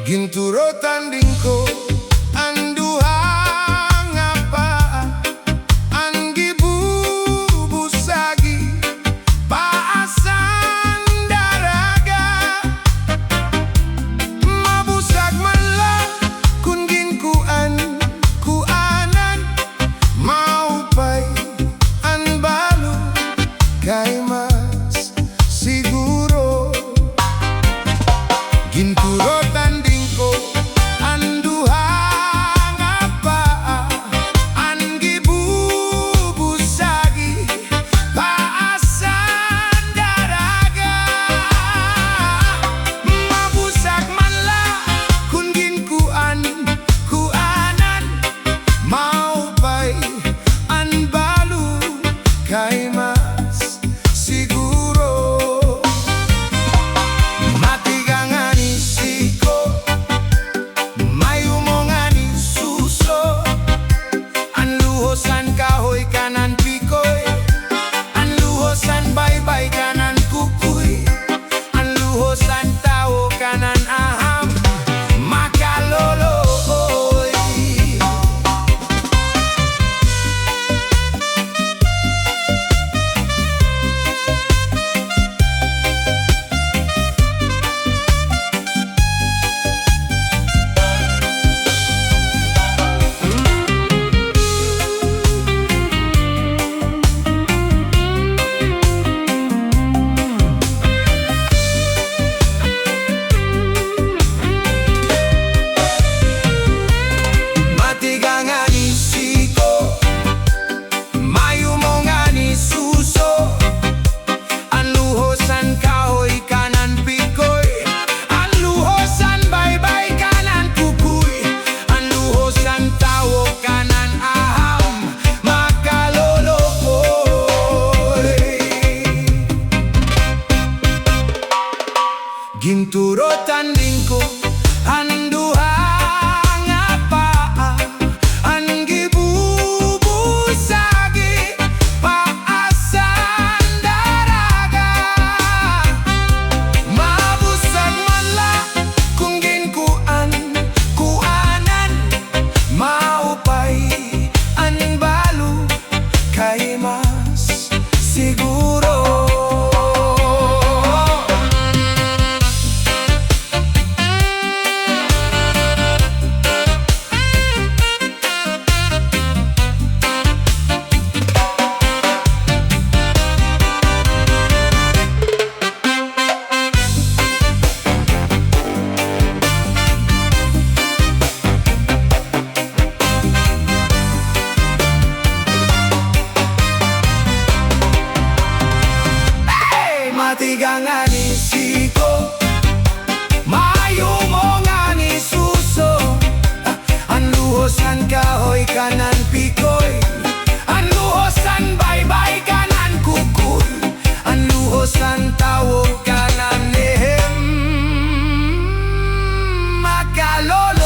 Ginturo tandingko anduhang apa anggibu busagi paasan daraga mabusak malah kungin kuanan mau pai anbalu kay mas siguro ginturo tandingko anduhang apa anggibu busagi paasan daraga mabusak malah kungin kuanan mau pai anbalu kay mas siguro matigangani siko mayumongani suso anluhosan kahoy kanan pikoy anluhosan baybay kanan kukuy anluhosan tao kanan aham makaloloy. Matigangani siko mayumongani suso anluhosan kahoy kanan pikoy anluhosan baybay kanan kukuy anluhosan tao kanan aham makalolokoy. Ginturo tandingko anduhang apa anggibu busagi paasan daraga mabusak malah kungin kuanan mau pai anbalu kay mas siguro. Matigangani siko mayumongani suso anluhosan kahoy kanan pikoy anluhosan baybay kanan kukuy anluhosan tao kanan lehem makaloloy.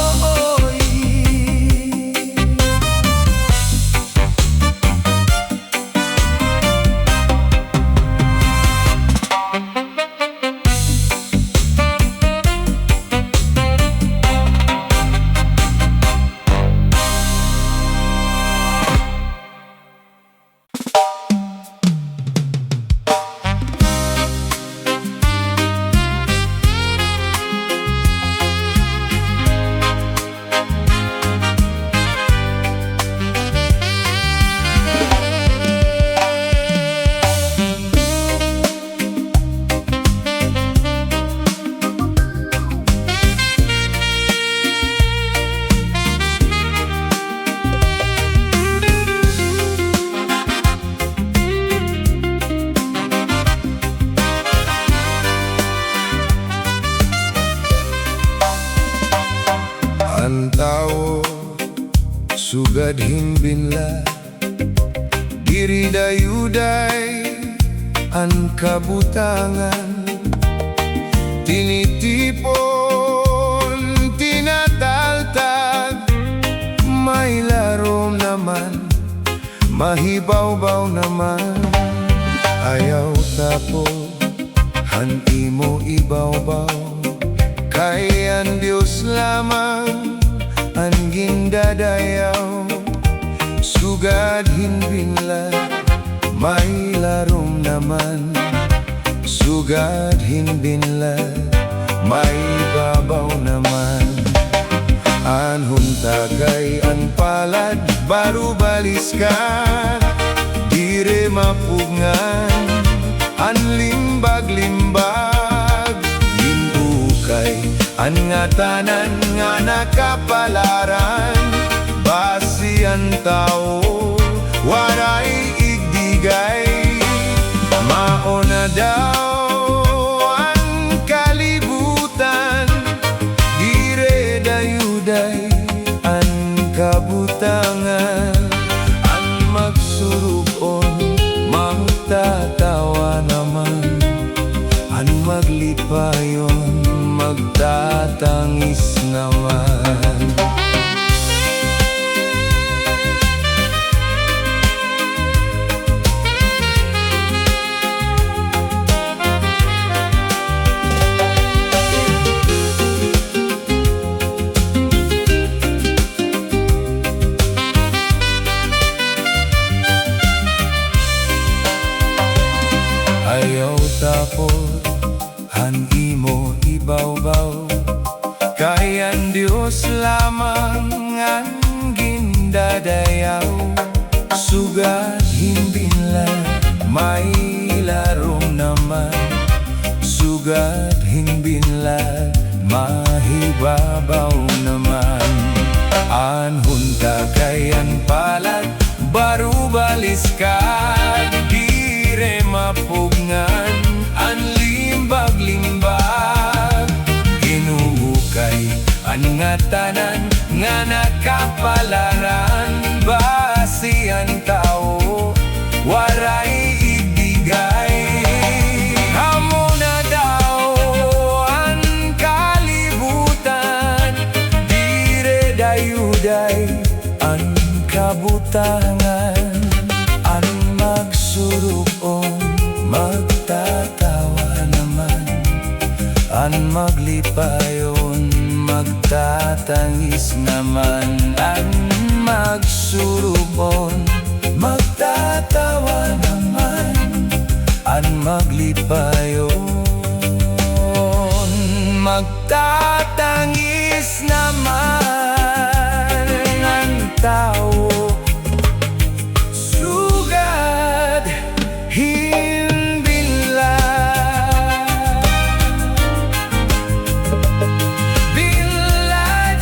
Antao sugad himbinla diri dayuday an kabutangan tinitipon tinataltag may larom naman mahibaw-baw naman ayaw tapo han imo ibaw-baw kay ang Diyos lamang ang gindadayaw, sugad hinbinla may larom naman, sugad hinbinla may babaw naman. Anhon tagay ang palad baru balis ka, dire mapugngan an limbag-limbag, hinukay an ngatanan nga nakapalaran, basi ang tao waray igdigay, mauna daw ang kalibutan, dire dayuday ang kabutangan, ang magsurupon magtatawa naman, ang maglipayon magtatangis naman. Ayaw tapos han imo ibaw-baw, kay ang Diyos lamang ang gindadayaw, sugad hinbinlan may larom naman, sugad hinbinlan mahibabaw naman. Anhon tagay ang palad baru balis ka, dire mapugngan ang limbag-limbag, hinuhukay ang ngatanan nga nakapalaran, basi ang tao waray ibigay, hamo na daw ang kalibutan, dire dayuday ang kabutangan, ang magsurupon magtatawa naman, ang maglipayon magtatangis naman, ang magsurupon magtatawa naman, ang maglipayon magtatangis naman, ang tao sugad hinbinla. Binlad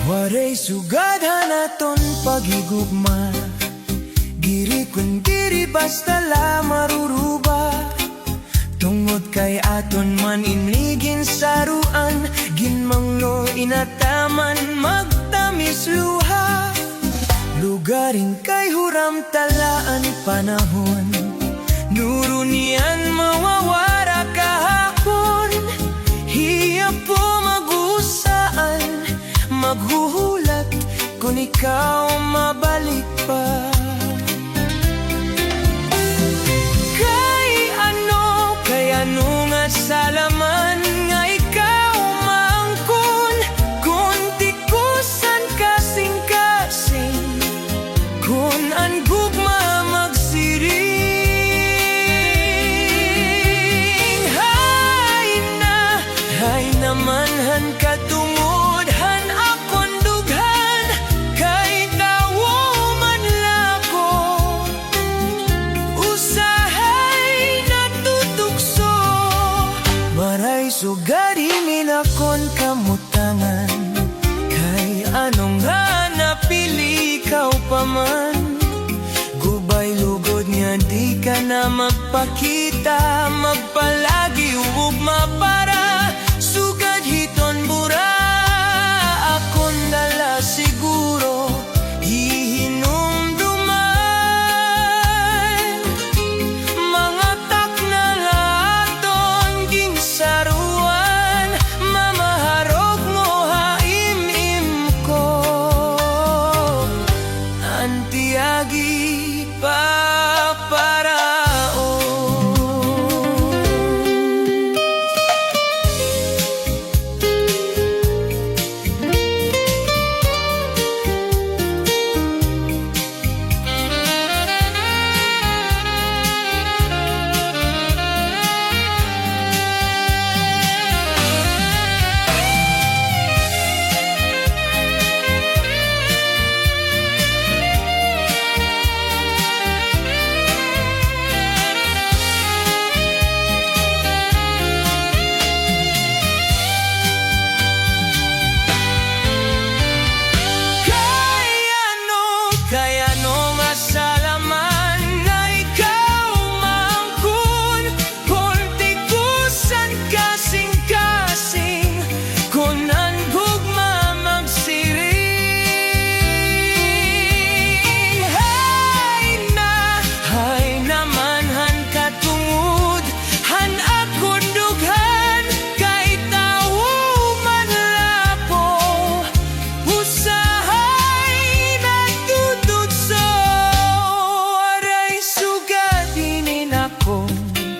waray sugad hanaton paghigugma, diri kun diri basta la maruruba, tungod kay aton man inligin saruan, ginmangno inataman magtamis luha, lugaring kay huram talaan panahon, nurunian mawawara kahapon, hiya po magusaan maghuhulat kung ikaw mabalik pa. Kay ano nga salaman nga ikaw maangkon, kung tikusan kasing-kasing, kung ang gugma magsiring. Hay naman han katungod han akon dughan, kay tawo man Sugarimin akon kamutangan, kay anong nga napili ikaw pa man. Gubay lugod nga di ka na magpakita, magpalagi ugma para sugad hiton bura. Akon dala siguro hihinumduman, mga takna nga aton ginsaruan, mamaharog mo haimim ko, antiagi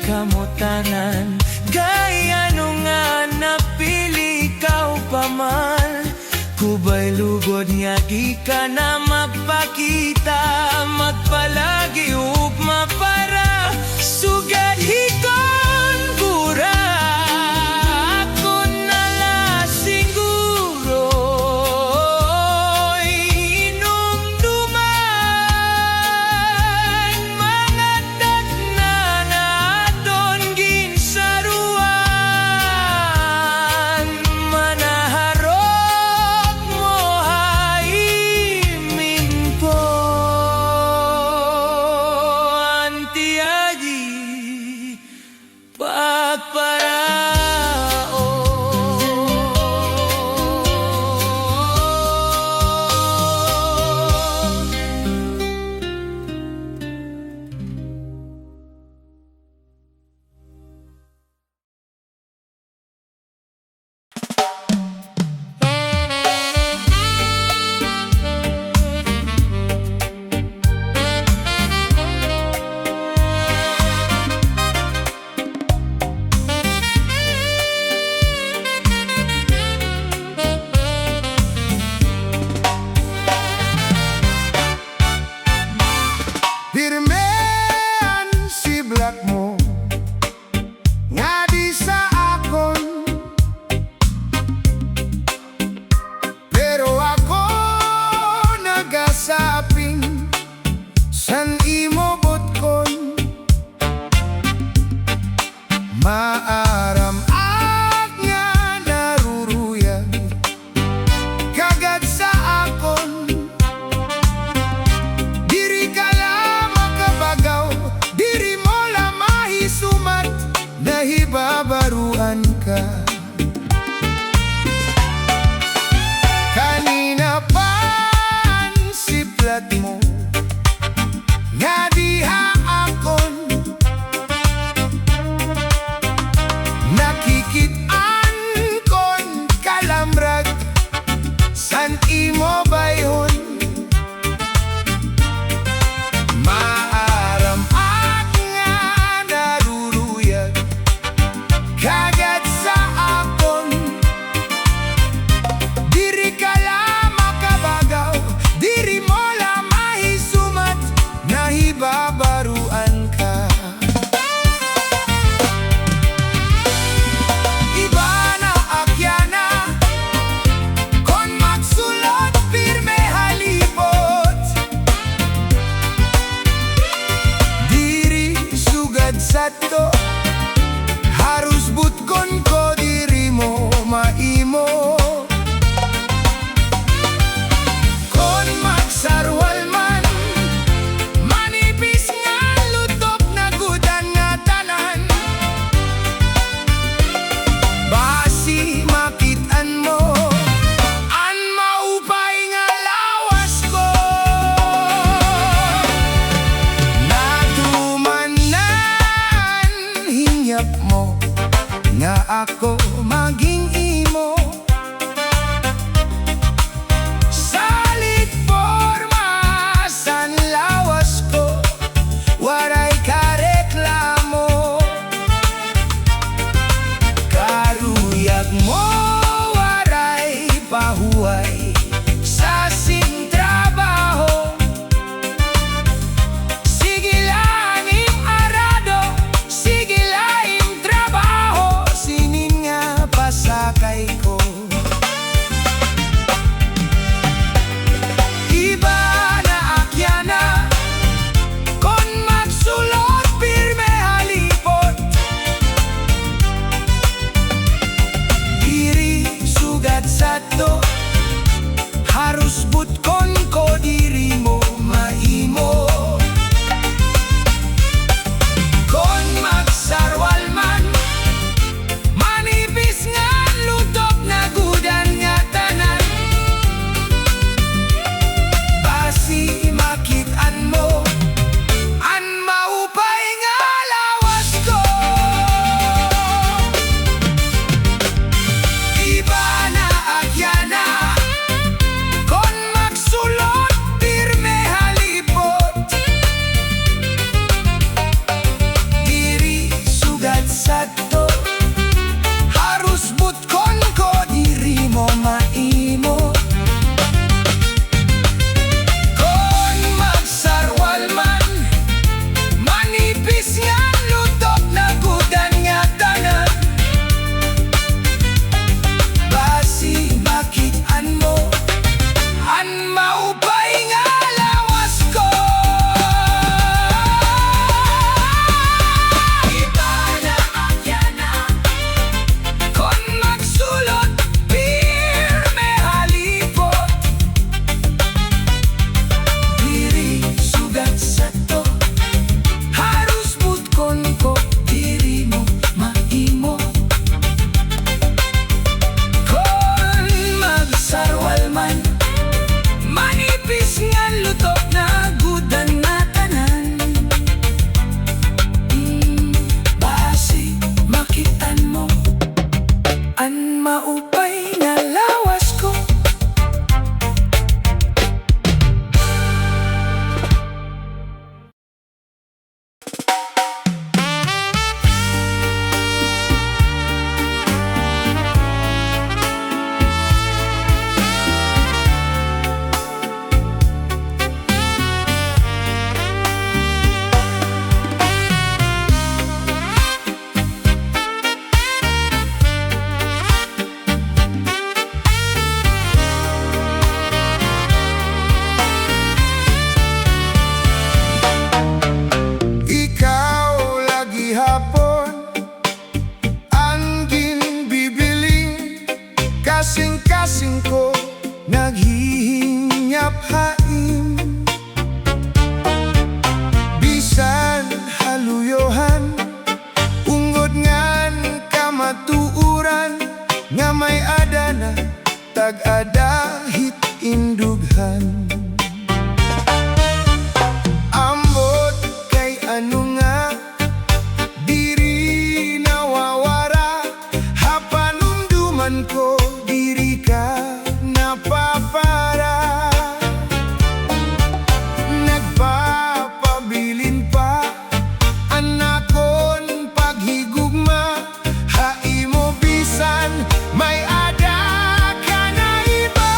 kamutangan, kaya nung nga napili ikaw pa man. Kubay lugod nga di ka na magpakita, magpalagi ugma para sugad hiton bura. Ako nala siguro hinumduman, mga takna na aton ginsaruan, manaharok mo haimin ko, antiagi Dirmean si black mo nga di sa akon, pero ako nagasaping san imo botkon. Maaram at nga naruruyag kagad sa akon. Diri ka lang makabagaw, diri mo lang mahisumat, nahibabaruan ka. Kanina pa ang siplat mo nga diha akon, nakikitaan kon kalamrag san imo bayhon. Maaram at nga naruruyag kagad sa ako maging imo. Salit forma san lawas ko, waray kareklamo. Karuyag mo waray pahuway sa sing trabaho. Sige lang im arado, sige lang im trabaho, sinin nga pasakay ko. Iba na akyana, kon magsulot pirme halipot. Diri sugat sato, harus butkon ko diri mo maimo. Kon magsarwal man, manipis nga lutok na gudan nga tanan. Basi makitaan mo, an maupay nga lawas ko. Iba na akyana, kon magsulot pirme halipot. Diri sugat sato, harus butkon ko diri mo maimo. Kon magsarwal man, manipis nga lutok na gudan nga tanan. Basi makitaan mo, an maupay nga lawas ko. Iba na akyana, kon magsulot pirme halipot. Diri sugat sato, harus butkon ko diri mo maimo. Kon magsarwal man, manipis nga lutok na gudan na tanan. Basi makitan mo, an maupay na lawas ko. Ikaw lagi hapon ang ginbibiling, kasing-kasing ko naghihingyap haim. Bisan haluyohan, ungod ngan kamatuuran, nga may adana tag-adahit indughan. Ambot kay ano nga, diri nawawara, hapanumduman ko diri ka napapara. Nagpapabilin pa anakon paghigugma, haimo bisan may ada ka na iba.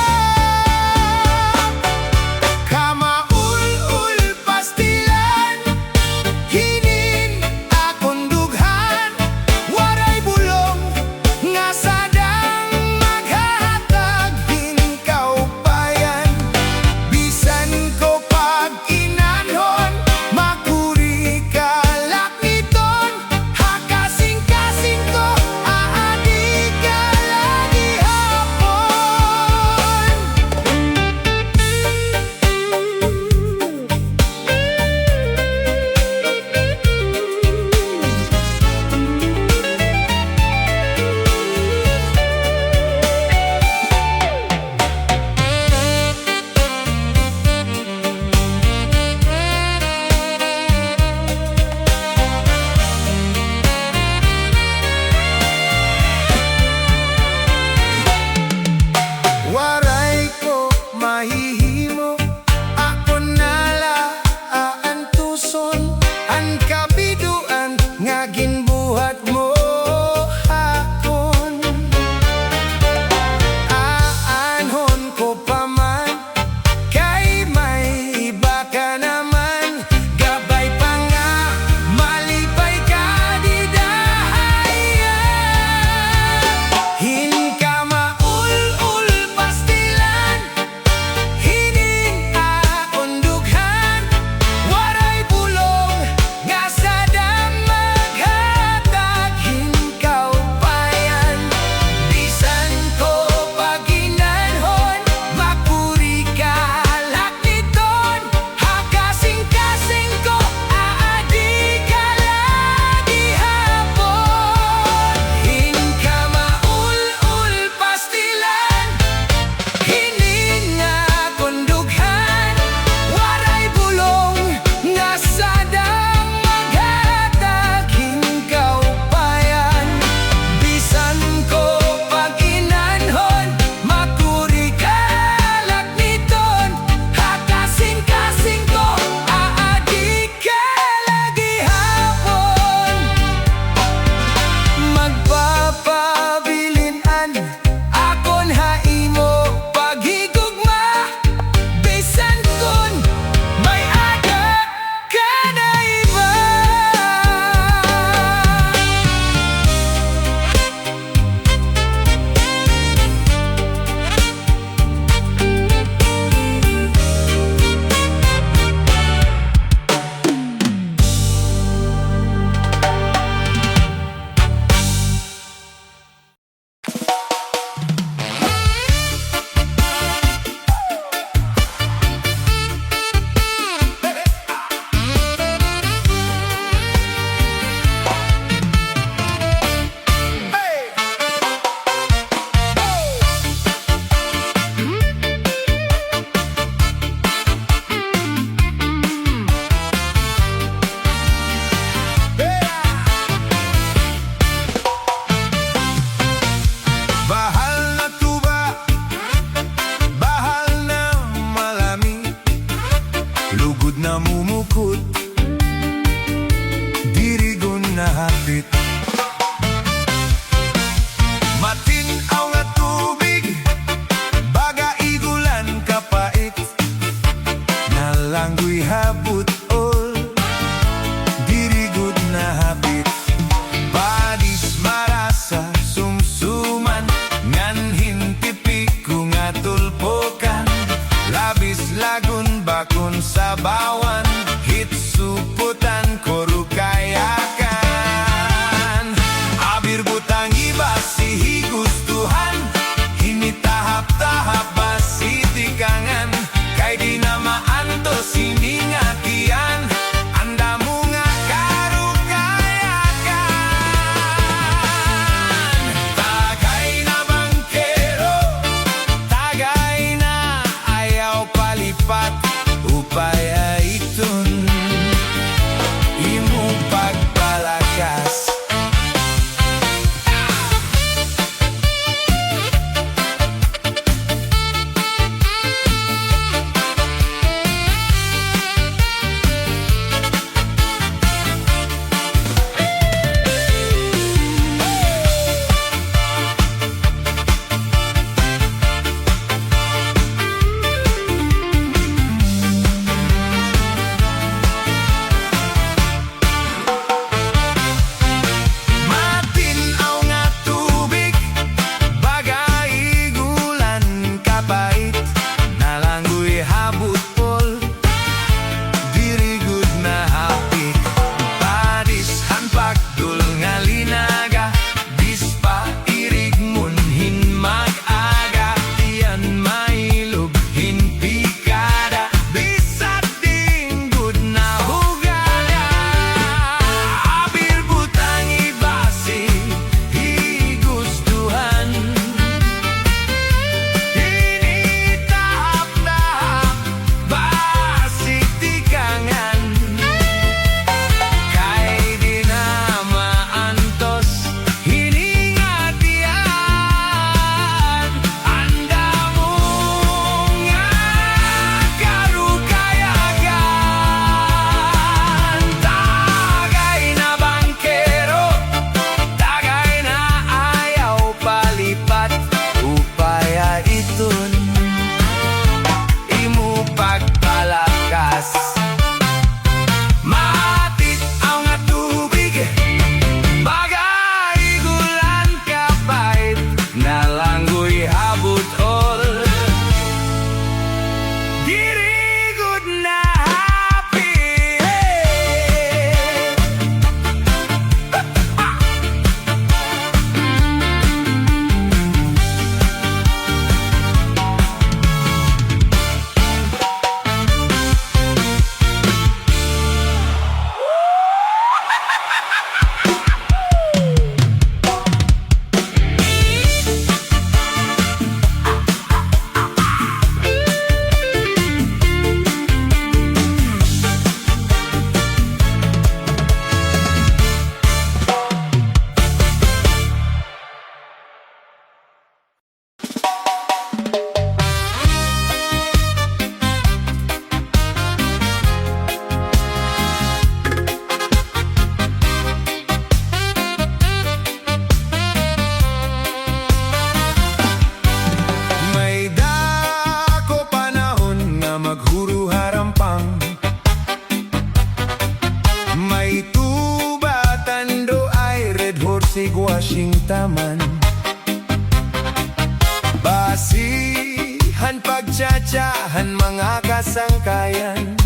magtsatsahan mga kasangkayan,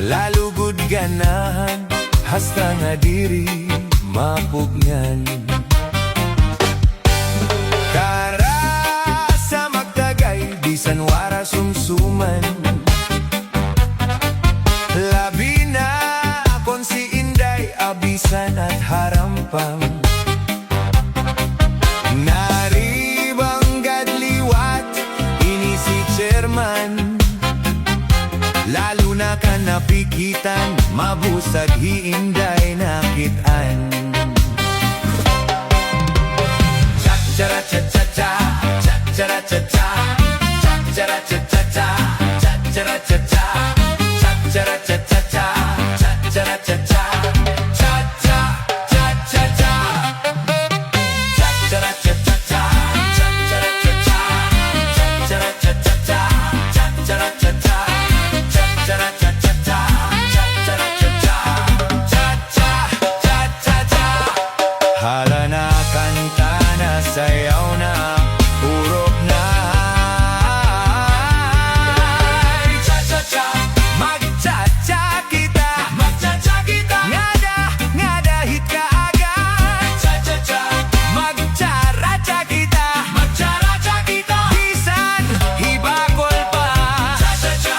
lalugod ganahan, hasta nga diri mapugnan. Tara sa magtagay, bisan wara sumsuman, labi na kon si Inday, abisan at harampang. Naribang gadliwat, ini si chairman, lalo na ka napikitan, mabusag hi Inday nakitaan. Cha-cha-ra-cha-cha-cha, cha-cha-ra-cha-cha, cha-cha-ra-cha-cha-cha, cha-cha-ra-cha-cha, cha-cha-ra-cha-cha-cha, cha-cha-ra-cha-cha, cha-cha-cha-cha-cha, cha-cha-ra-cha-cha-cha, cha-cha-ra-cha-cha, cha-cha-ra-cha-cha-cha, cha-cha-ra-cha-cha, cha-cha-ra-cha-cha-cha, cha-cha-ra-cha-cha, cha-cha-cha-cha. Hala na kanta na, sayaw na, urok na. Cha-cha-cha, magcha-cha kita, magcha-cha kita. Ngada hit ka agad. Cha-cha-cha, magcha-ra-cha kita, magcha-ra-cha kita. Bisan hibakol pa. Cha-cha-cha,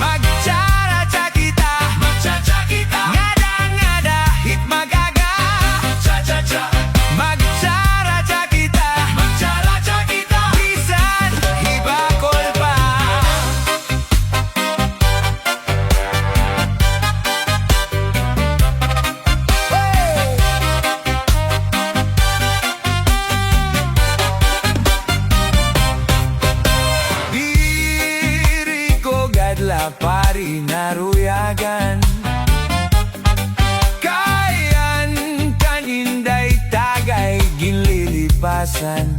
magcha-ra-cha kita, magcha-cha kita. Ngada hit magaga. Cha-cha-cha, magcha-ra-cha kita, magcha-ra-cha kita. Bisan hibakol pa. Diri ko gadla pari naruyagan, kayan kaninday tagay ginlilipasan.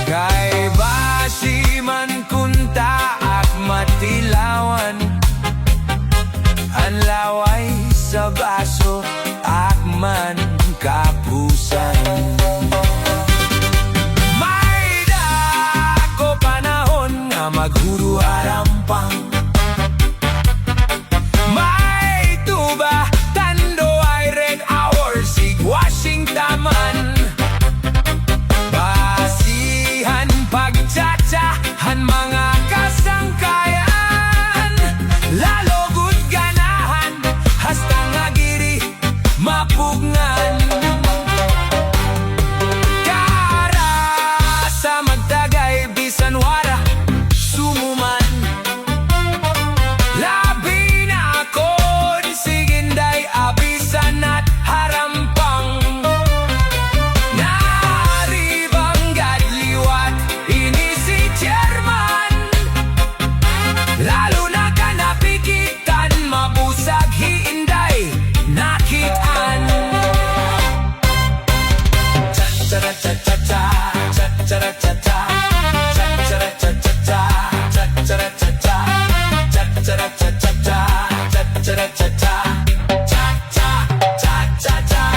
Kay basi man kunta ak matilawan, ang laway sa baso akman kapusan. May dako panahon nga maghuro arampang, may tuba tando ay red hour sigwashing taman. Basihan pagtsatsahan mga kasangkayan, lalo gud ganahan, hasta nga giri mapugnan. Kara sa magtagay, bisan wara sumuman, labi na kon si Inday, abisan at harampang. Naribang gadliwat, ini si chairman, lalo na ka napikitan, mabusag hi Inday nakitaan. Cha-cha-ra-cha-cha-cha, cha-cha-ra-cha-cha, cha-cha-ra-cha-cha-cha, cha-cha-ra-cha-cha, cha-cha-ra-cha-cha-cha, cha-cha-ra-cha-cha, cha-cha-cha-cha-cha.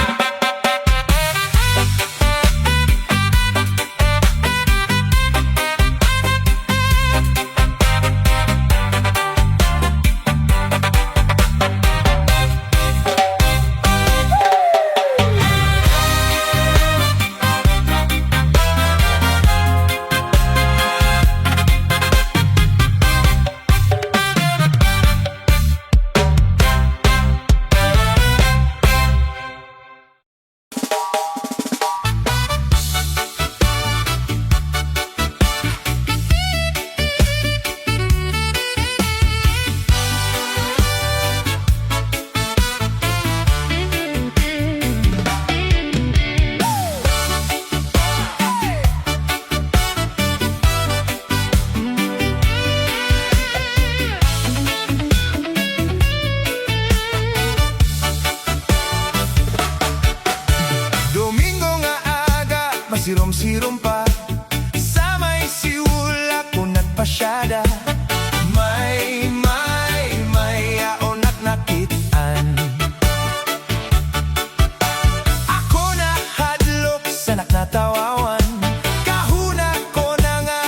Sirom-sirom pa sa may siul ako nagpasyada. May aon at nakitaan. Ako na hadlok sa naknatawawan, kahuna ko na nga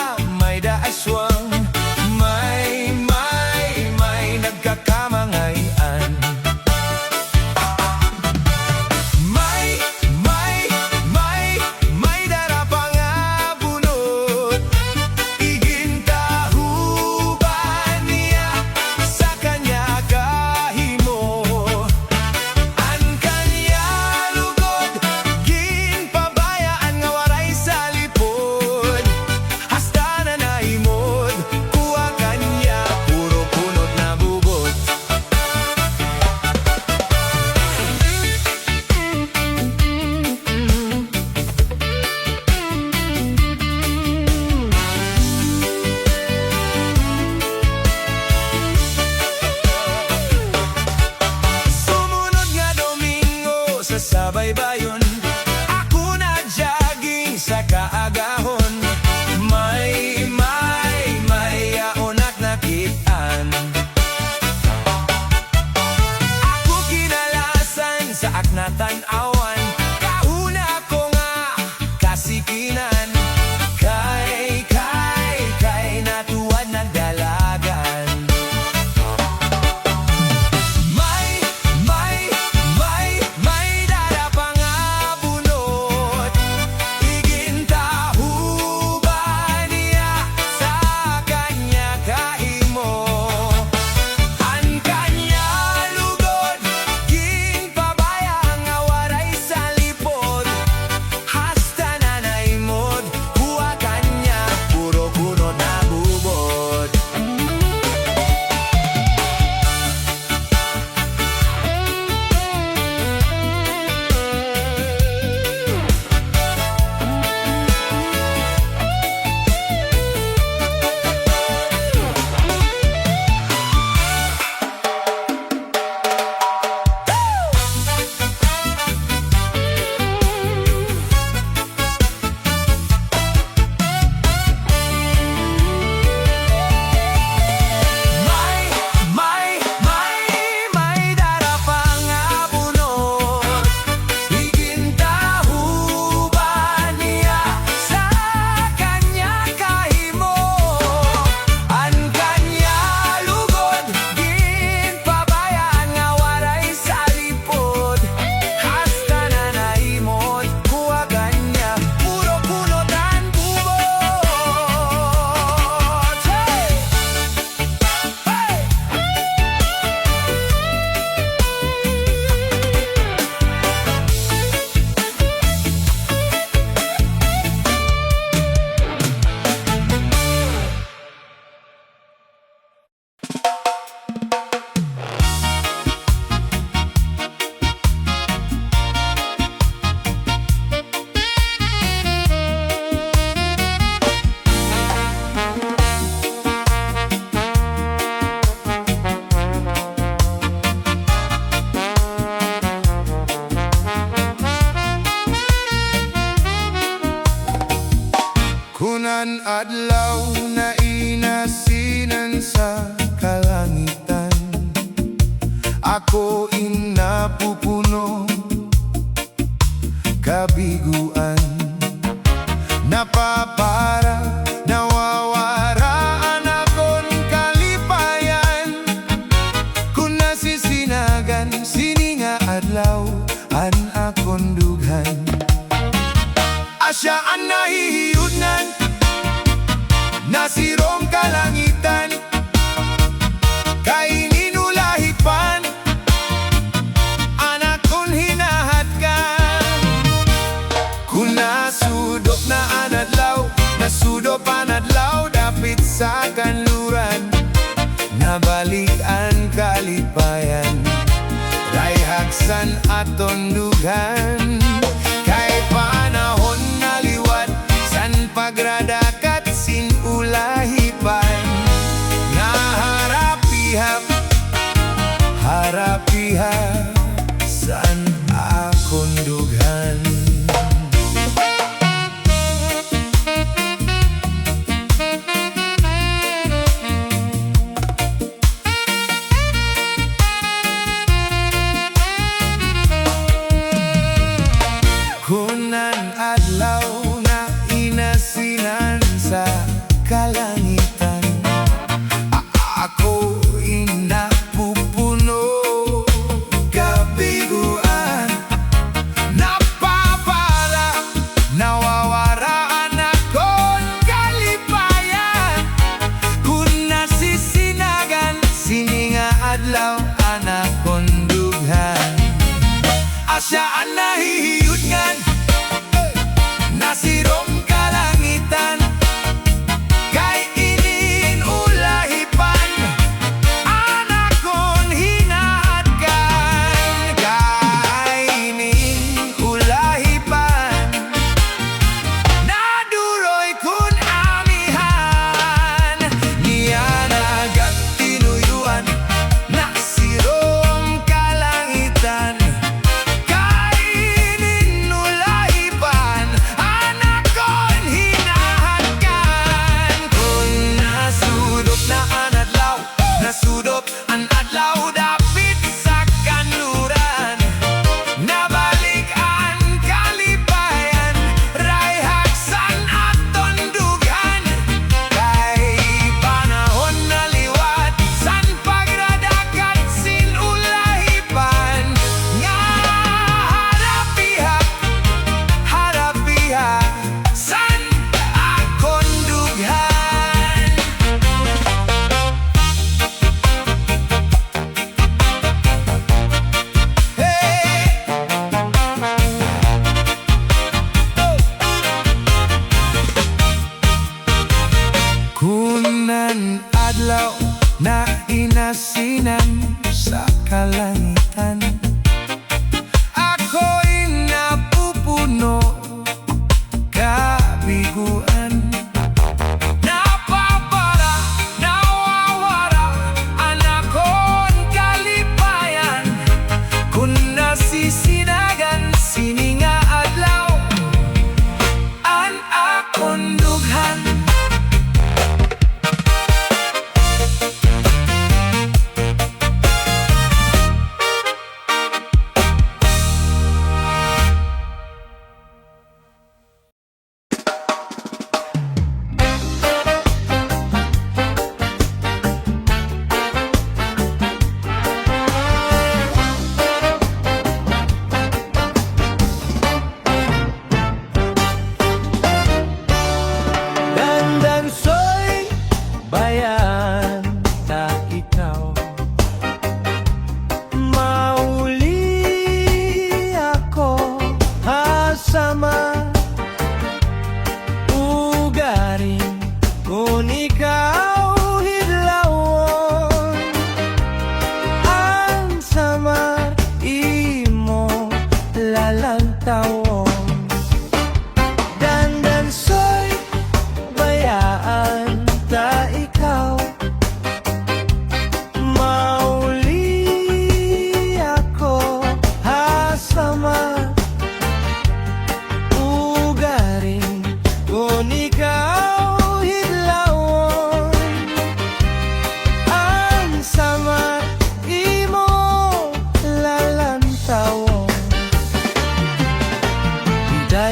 Kunan adlaw na inasinan sa kalangitan, ako inapupuno kabiguan. Napapara, nawawaraan akong kalipayan. Kung nasisinagan, sininga adlaw an akong dughan. Asya ang nahihiyunan, nasirong kalangitan, kainin ulahipan, anak kong hinahadkan. Kung nasudok na anadlaw, nasudop anadlaw, dapit sa kanluran, nabalik ang kalipayan, rayhagsan aton dughan. Kay panahon naliwat, san pagradakat sin ulahipan, nga harapihap, san akong dughan. Kunan adlaw na inasinan sa kalangitan, ako inapupuno kabiguan. Napapara, nawawaraan akong kalipayan. Kung nasisinagan, sininga adlaw anak kong dughan. Asya ang nahihiyunan, nasirong kalangitan, kay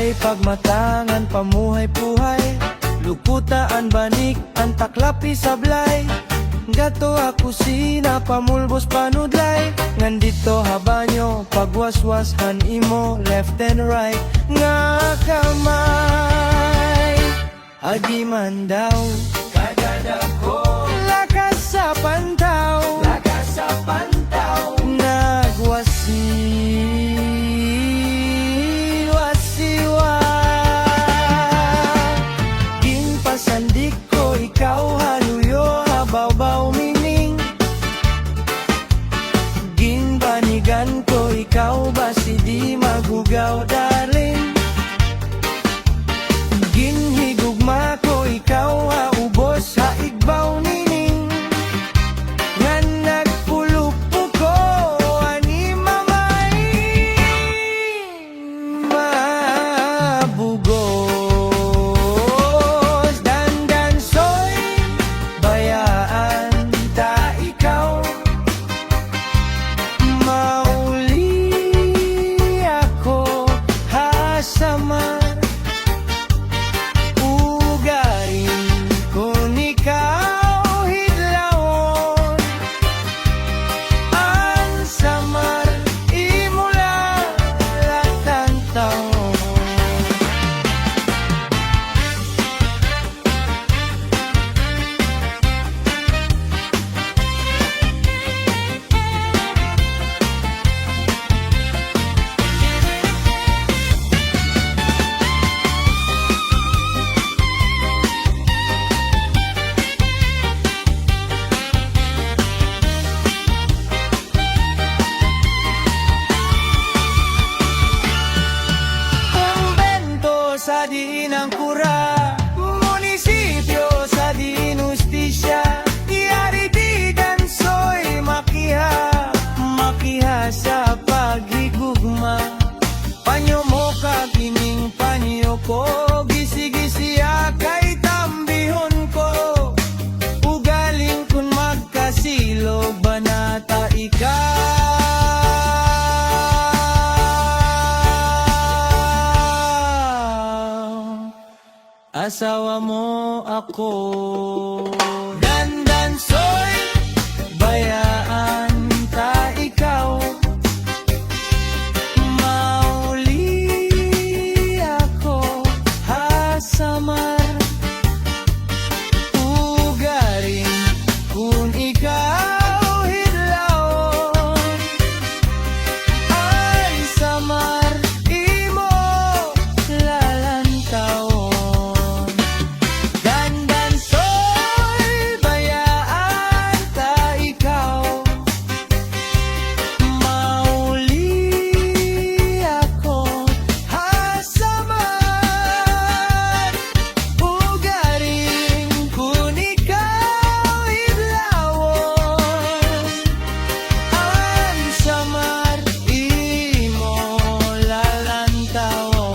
Kay pagmatangan pamuhay-puhay, lukutaan banik ang taklapi sablay. Gato ako sina pamulbos panudlay. Ngandito habanyo pagwaswashan imo left and right. Nga kamay agiman daw kadadako lakas sa pantaw, lakas sa pantaw. Nagwasi-wasiwa ginpasandik ko ikaw haluyo habaw-baw mining. Ginbanigan ko ikaw basi di magugaw darling. Ginhigugma ko ikaw haubos haigbaw nining. Nga nagpulupo ko ani mamay mabugos. Dandansoy bayaan ta ikaw, mauli ako hasamar. Ugarin kun ikaw hidlawon, ang samar imo latang taon. Kumbento sa dinang kura, munisipyo sa dinustisya. Yari di dansoy makiha, makiha sa paghigugma. Panyo mo kagining panyo ko, gisi-gisi kay tambihon ko. Ugaling kun magkasilog banata ikaw. Asawa mo ako. Dandansoy bayaan ta ikaw, mauli ako hasamar. Ugarin kun ikaw hidlawon, ang samar imo lalantawon. Dandansoy bayaan ta ikaw, mauli ako hasamar. Ugarin kun ikaw hidlawon, ang samar imo lalantawon.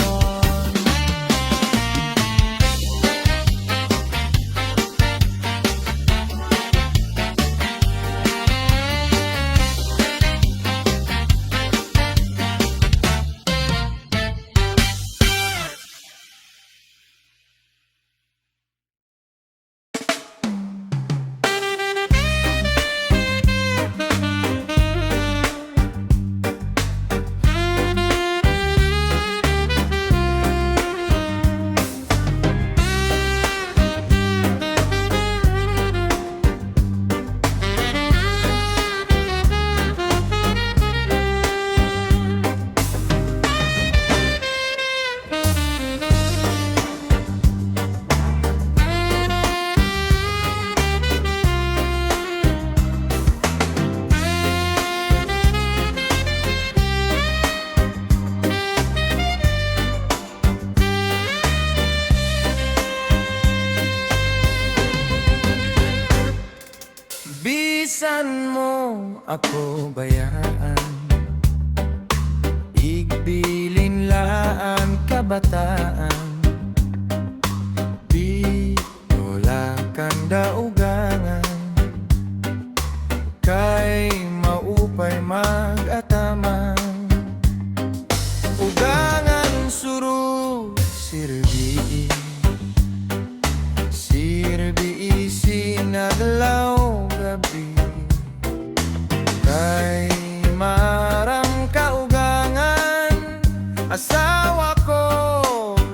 Bisan mo ako bayaan, igbilin laan kabataan. Di wala kang daugangan, kay maupay mag-ataman. Ugangan suru sirbi sinaglaw gabi kay marang kaugangan asawa ko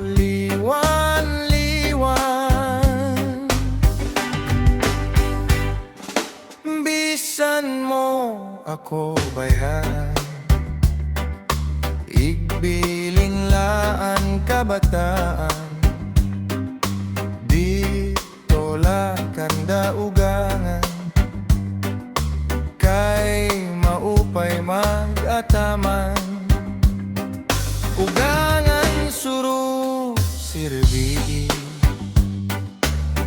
liwan-liwan bisan mo ako bayan igbiling laan kabataan dito kanda ugangan kay maupay mag-ataman ugangan suru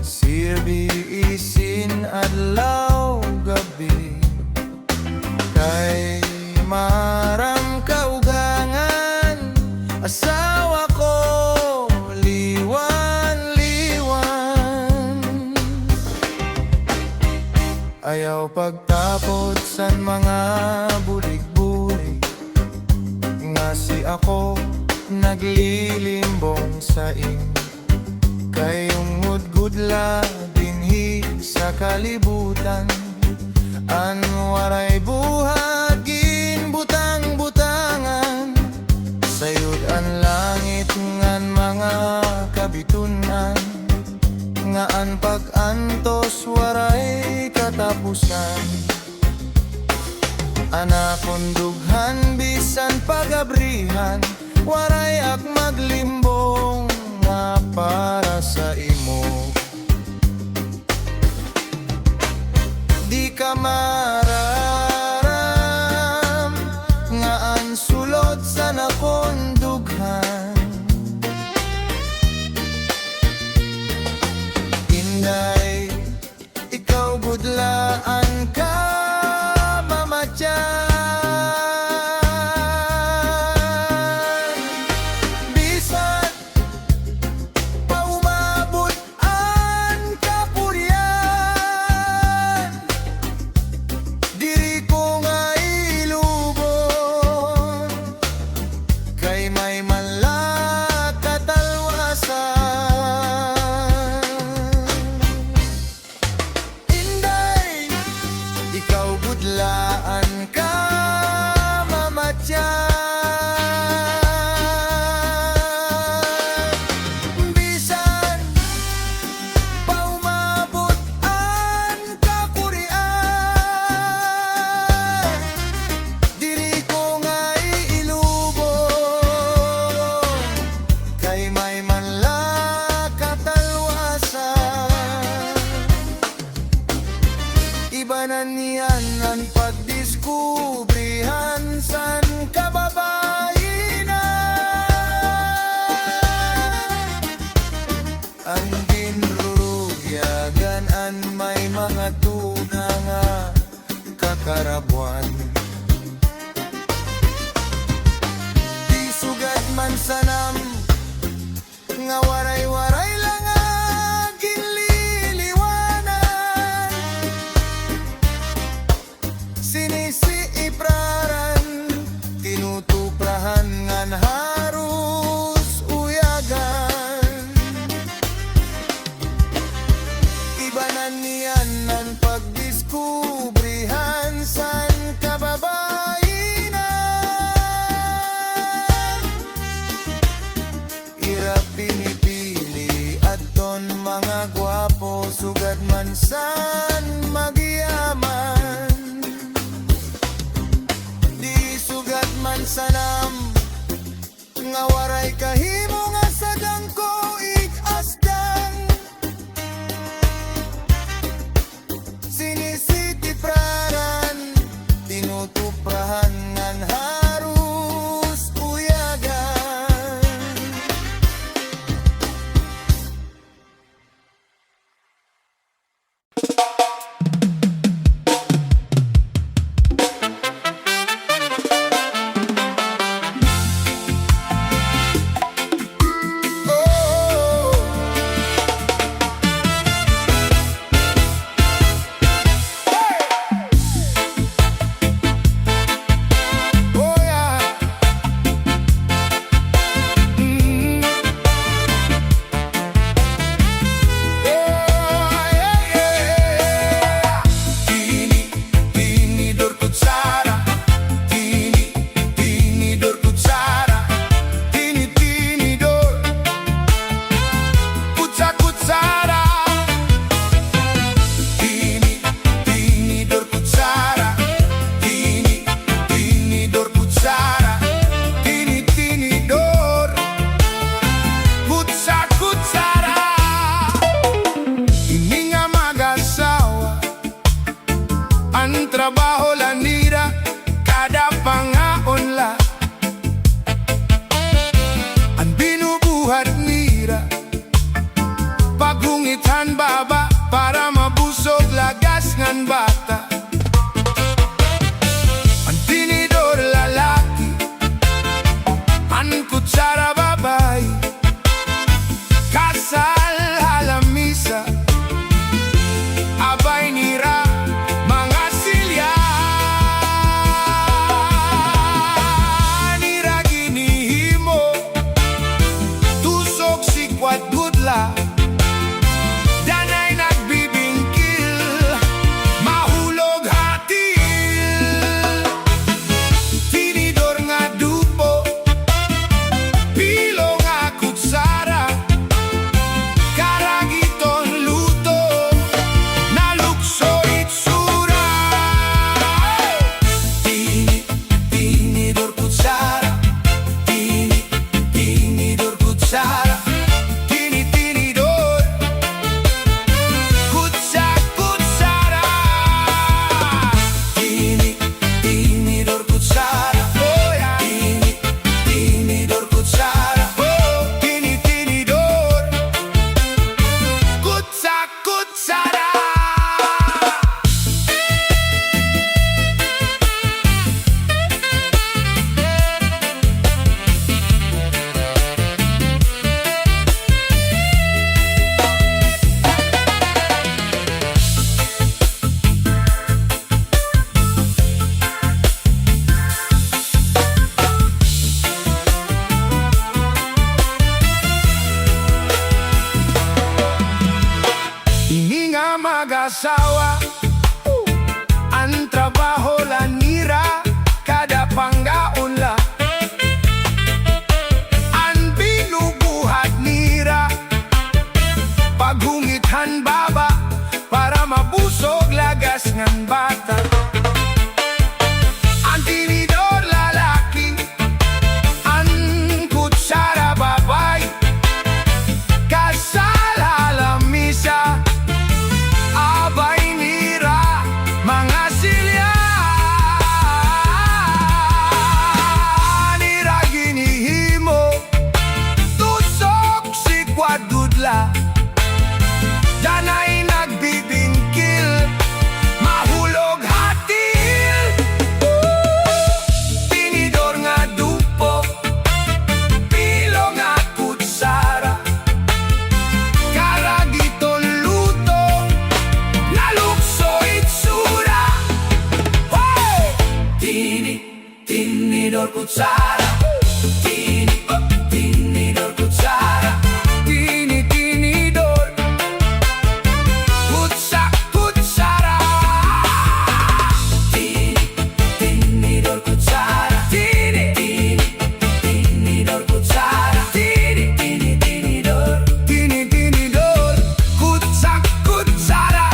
sirbi isin adlaw gabi kay maram kaugangan asawa ko liwan-liwan ayaw pagtapot san mga bulig-bulig nga si ako naglilimbong sa ing kayong hudgudla dinhi sa kalibutan an waray buhagin butang-butangan sayod ang langit ngan mga kabitunan nga an pag-antos waray katapusan anakon dughan bisan pagabrihan waray ak maglimbong nga para sa imo di ka mararam nga ang sulod sa nakon dughan inday ikaw gudlaan ka mamatyan bisan pa umabot ang kapurian diri ko nga ilubon kay may malakatalwasan inday ikaw gudlaan ka mamatyan bisan pa umabot ang kapurian diri ko nga iilubon kay may malakatalwasan iba na niyan ang pagdiskubrihan san kababainan ang ginrurugyagan an may mga tuna nga kakarabuan di sugad man sanam nga waray-waray lang ang ginliliwanan sinisiipraran tinutuprahan ngan harus uyagan iba na niyan ang pagdiskubrihan san kababainan ira pinipili adton mga gwapo sugad man san magiyaman di sugad man sanam nga waray kahimo nga sagang ko asdan sinisitipraran tinutuprahan ngan harus uyagan binubuhat nira. Pagungitan baba para mabusog lagas ngan bata. Ang tinidor lalaki, ang kutsara babae, kasal halamisa, abay nira, mga silya. Nira ginihimo, tusok sikwat gudla, danay nagbibingkil, mahulog hatil. Tinidor nga dupo, pilo nga kutsara, karagiton luto, nalukso itsura. Tinidor kutsara, tinidor kutsara, tinidor kutsara. Tinidor kutsara, oh yeah. Tinidor kutsara, oh. Tinidor kutsara. Ini nga mag-asawa, ang trabaho la nira, kada panggaon la. Ang binubuhat nira, paghungithan baba, para mabusog lagas ngan bata. Ang tinidor lalaki, ang kutsara babae, kasal halamisa, abay nira, mga silya. Nira ginihimo, tusok sikwat gudla, danay nagbibingkil, mahulog hatil. Tinidor nga dupo, pilo nga kutsara, karagiton luto, nalukso itsura. Hey! Tinidor kutsara, tinidor kutsara, tinidor kutsara. Tinidor kutsara, tinidor kutsara, tinidor kutsara.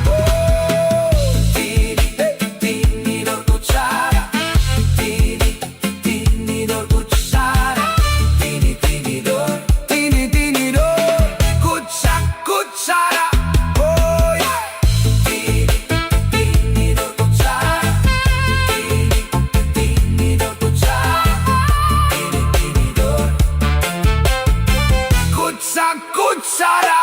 Oh! Tinidor kutsara, tinidor kutsara, tinidor kutsara. Oh yeah! Tinidor kutsara, tinidor kutsara, tinidor kutsara.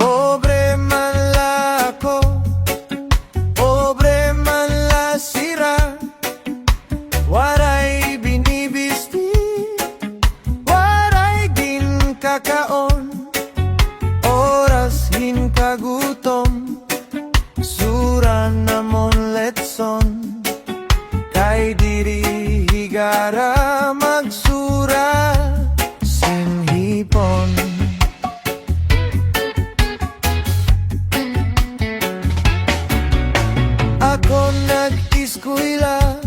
Pobre man la ako, pobre man la sira, waray binibisti, waray ginkakaon, oras ginkagutom, sura namon letson, kay diri higara magsura, singhipon. Ako nag eskwela,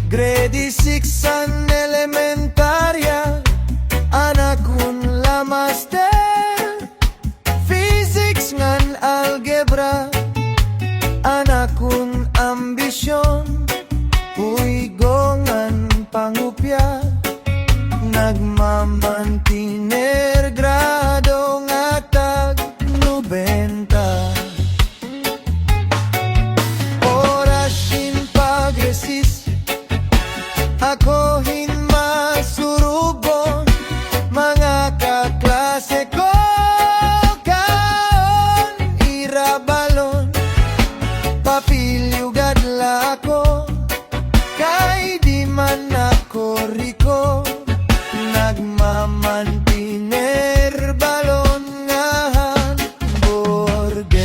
grade 6 an elementarya. Anak kun la master, physics ngan algebra. Anak kun ambisyon, uigongan pangupya. Nagmamantiner grado nga tag 90. Oras in pagresis, ako hin masurubon. Mga kaklase ko kaon irabalon, papilyugad la ako, kay di man ako riko. Nagmamantiner balon nga hamburger.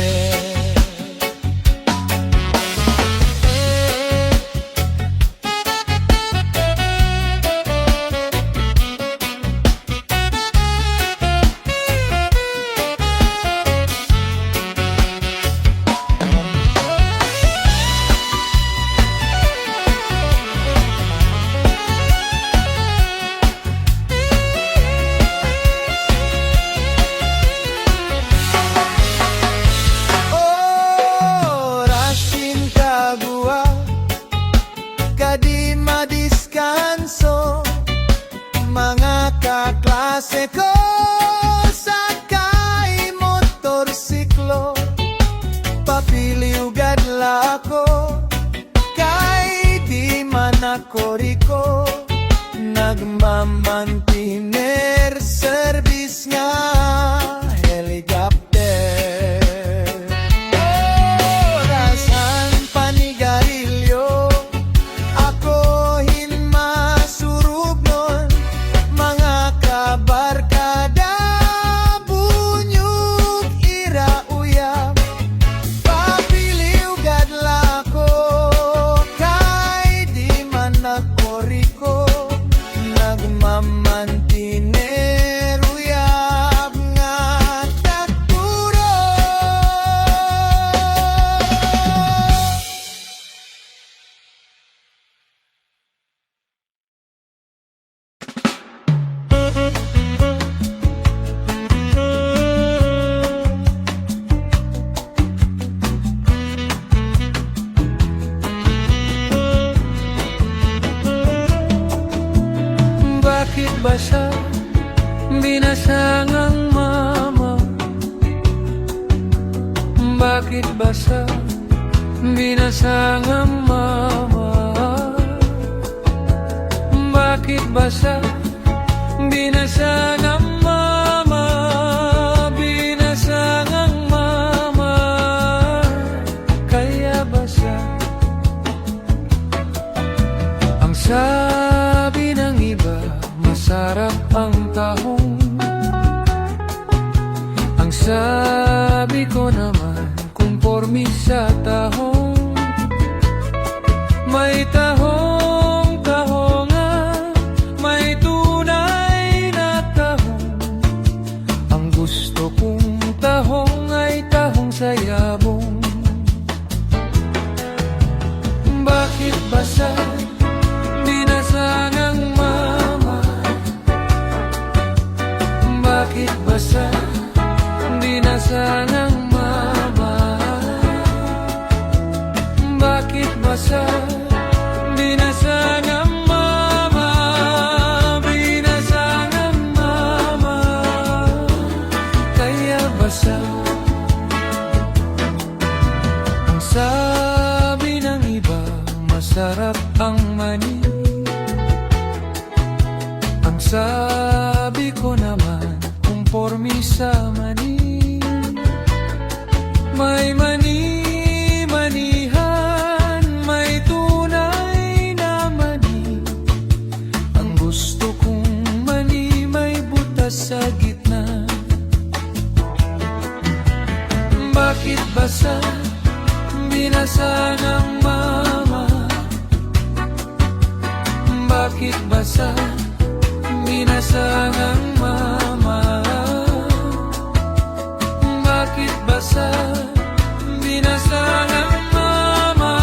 Kadi madiskanso, mga kaklase ko sakay motorsiklo. Papiliugad la ako, kay di man ako riko. Nagmamantiner service nga helicopter. Orasan panigarilyo, ako hin masurug nun. Mga kabarkada, bunyog irauyab. Papiliugad la ako, kay di man ako riko. Nagmamantiner uyab nga takuro. Bakit ba siya binasangang mama? Bakit ba siya binasangang mama? Bakit ba siya binasangang mama? Binasangang mama. Kaya ba siya ang sabi ng iba? Masarap ang tahong. Ang sabi ko naman, kumpormi sa tahong. May tahong, tahongan, may tunay na tahong. Ang gusto kong tahong ay tahong sayabong. Bakit ba siya binasangang mama? Bakit ba siya binasangang mama? Bakit ba siya binasangang mama? Binasangang mama. Kaya ba siya ang sabi ng iba? Masarap ang mani. Ang sabi ko naman, kumpormi sa mani. May mani-manihan, may tunay na mani. Ang gusto kong mani may butas sa gitna. Bakit ba sa binasangang mama? Bakit ba sa binasangang mama? Bakit ba sa binasangang mama?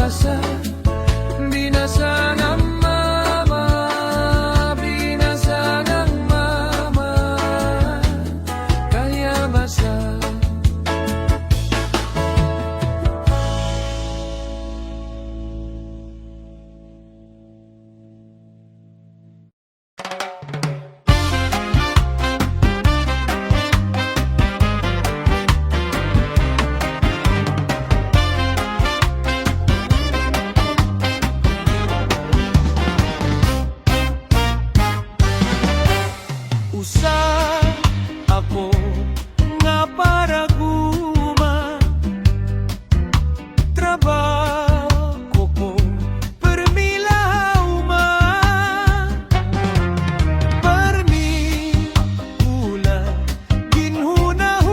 basa, binasa ng mama, binasa ng mama, kaya basa. Usa ako nga para guma, trabaho ko permilauma, parmi ula ginhuna-huna,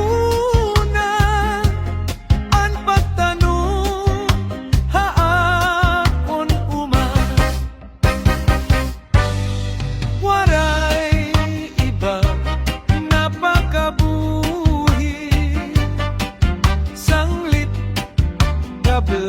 an pagtanong haakon uma. Waray iba napakabuhi, sanglit, gabla